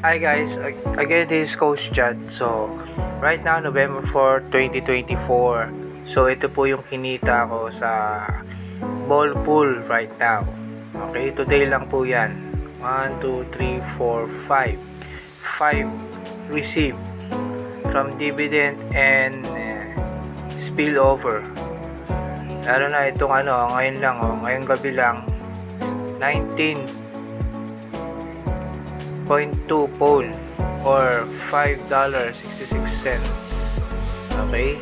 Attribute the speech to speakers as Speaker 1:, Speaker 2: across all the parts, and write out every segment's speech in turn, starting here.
Speaker 1: Hi guys, again this is Coach Chad. So, right now November 4, 2024. So, ito po yung kinita ko sa ball pool right now. Okay, today lang po yan. 1, 2, 3, 4, 5. 5 received from dividend and spillover. Lalo na itong ngayon lang, ngayong gabi lang, 19.2 poll or $5.66. Okay?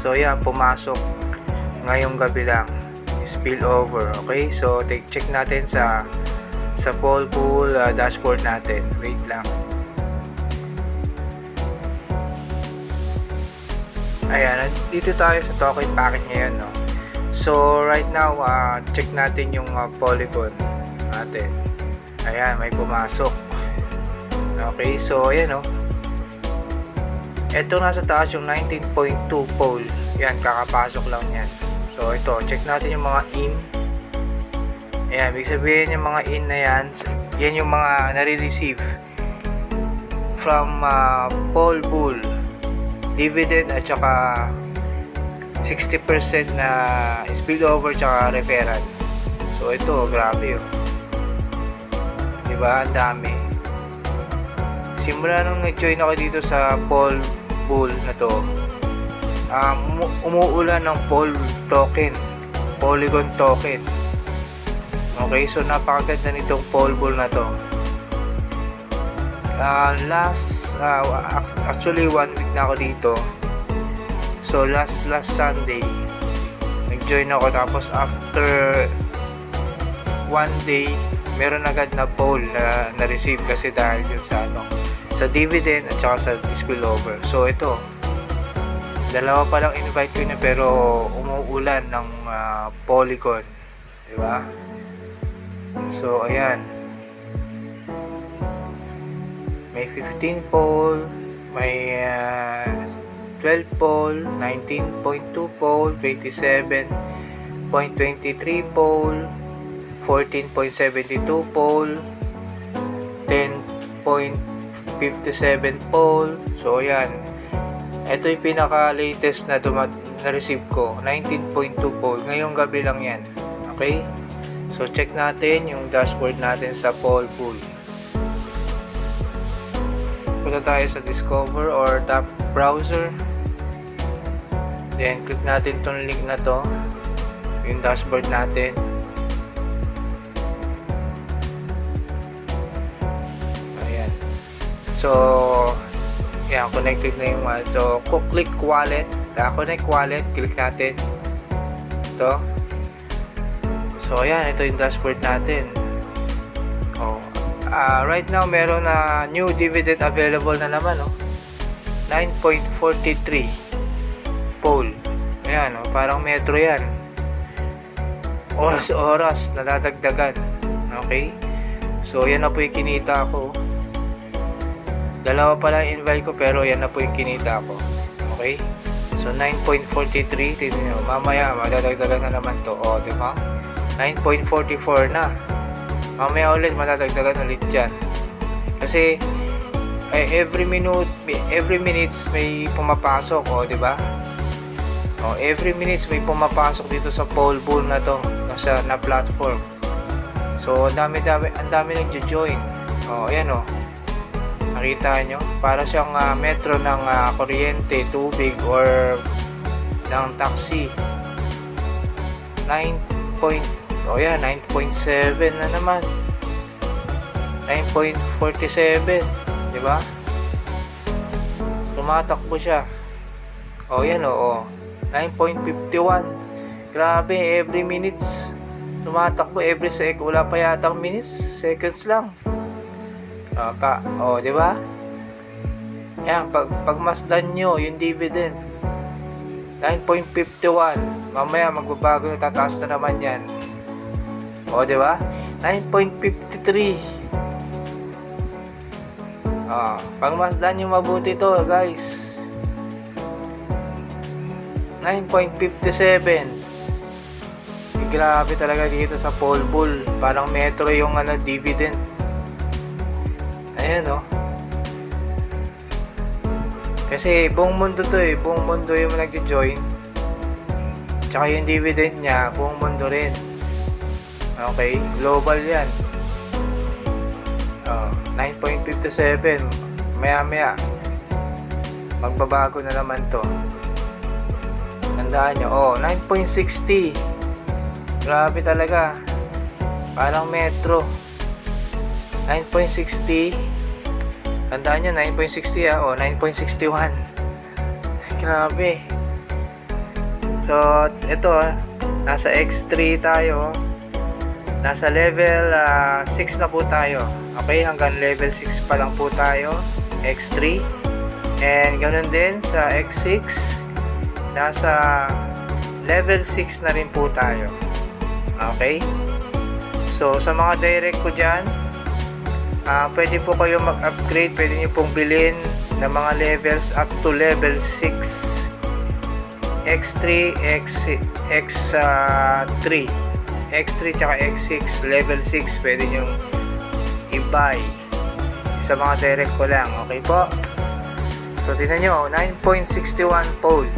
Speaker 1: So yan, pumasok ngayong gabi lang. Spillover. Okay? So check natin sa poll pool dashboard natin. Wait lang. Ayan, dito tayo sa token packet ngayon, no? So right now, check natin yung Polygon natin. Ayan, may pumasok. Okay, so ayan, ito nasa taas yung 19.2 poll. Yan, kakapasok lang yan. So ito, check natin yung mga in. Ayan, ibig sabihin yung mga in na yan, yan yung mga nare-receive from poll pool, dividend at saka 60% na spillover tsaka referral. So ito, grabe yun. Diba? Ang dami. Simula nung nag-join ako dito sa poll pool na to, umuulan ng poll token, Polygon token. Okay, so napakaganda nitong poll pool na to. Actually 1 week na ako dito. So last Sunday nag-join ako, tapos after 1 day meron agad na poll na na-receive kasi dahil yun sa dividend at saka sa spillover. So ito, dalawa pa lang invite ko na pero umuulan ng Polygon, di ba? So ayan, may 15 poll, may 12 poll, 19.2 poll, 27.23 poll, 14.72 poll, 10.57 poll. So ayan, ito yung pinaka latest na na-receive ko, 19.2 poll. Ngayong gabi lang yan. Okay, so check natin yung dashboard natin sa poll pool. Punta tayo sa Discover or Top Browser. Then click natin tong link na to, yung dashboard natin. Ayan. So yan, connected na yung so click wallet, connect wallet, click natin ito. So ayan, ito yung dashboard natin. Right now meron na new dividend available na naman, 9.43 poll. Ayan, parang metro yan, oras nadadagdagan. Okay, so yan na po yung kinita ko. Dalawa pala yung invite ko pero yan na po yung kinita ko. Okay, so 9.43, tignan nyo, mamaya madadagdagan na naman to. Diba, 9.44 na. Mamaya ulit madadagdagan ulit dyan. Kasi every minutes may pumapasok, diba? Every minutes may pumapasok dito sa poll pool na to, na platform. So ang dami nagjo-join. Ayan, nakita nyo, para siyang metro ng kuryente, tubig or ng taxi. 9.7 na naman, 9.47, diba? Tumatakbo siya. Yan, 9.51. Grabe, every minutes tumatakbo, every second. Wala pa yatang minutes, seconds lang. Diba? Yan, pagmasdan nyo yung dividend, 9.51. Mamaya magbabago na, tataas na naman yan. Diba? 9.53. Pagmasdan nyo mabuti to, guys. 9.57. Grabe talaga dito sa poll pool. Parang metro yung dividend. Ayan, Kasi buong mundo to eh, buong mundo yung nag-join. Tsaka yung dividend niya, buong mundo rin. Okay, global yan. 9.57, maya magbabago na naman to. Tandaan nyo, 9.60, grabe talaga, parang metro. 9.60, tandaan nyo, 9.60 9.61, grabe. So ito, nasa X3 tayo, nasa level 6 na po tayo. Okay, hanggang level 6 pa lang po tayo, X3. And ganoon din sa X6, nasa level 6 na rin po tayo. Okay, so sa mga direct ko dyan, pwede po kayo mag-upgrade, pwede nyo pong bilhin ng mga levels up to level 6, X3, X3 tsaka X6, level 6 pwede nyo i-buy sa mga direct ko lang. Okay po, so tingnan nyo, 9.61 pole.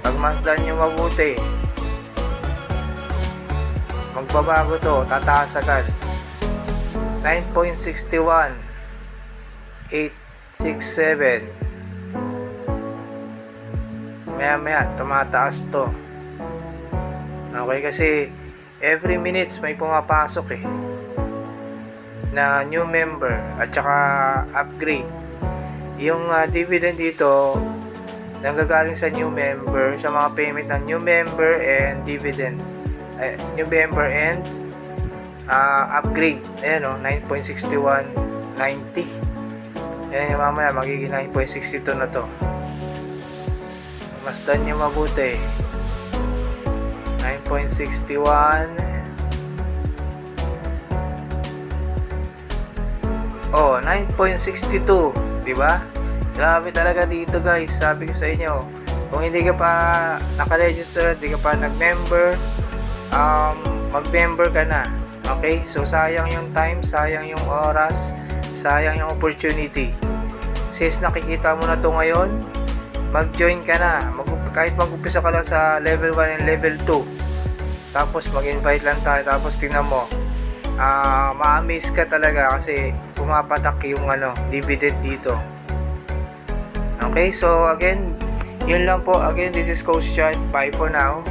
Speaker 1: Pag masdan nyo mabuti, magbabago to, tataas agad. 9.61, 867, maya tumataas to. Okay, kasi every minutes may pumapasok na new member at saka upgrade. Yung dividend dito nanggagaling sa new member, sa mga payment ng new member and dividend, new member and upgrade. Ayan 9.6190. Ayan, yung mamaya magiging 9.62 na to. Masdan nyo mabuti. 9.61. 9.62, diba? Grabe talaga dito guys. Sabi ko sa inyo, kung hindi ka pa naka-register, hindi ka pa nag-member, mag-member ka na. Okay? So sayang yung time, sayang yung oras, sayang yung opportunity. Since nakikita mo na to ngayon, mag-join ka na. Kahit mag-upisa ka lang sa level 1 and level 2, tapos mag-invite lang tayo, tapos tingnan mo, ma-amaze ka talaga kasi pumapatak yung dividend dito. Okay, so again, yun lang po. Again, this is Coach Chad. Bye for now.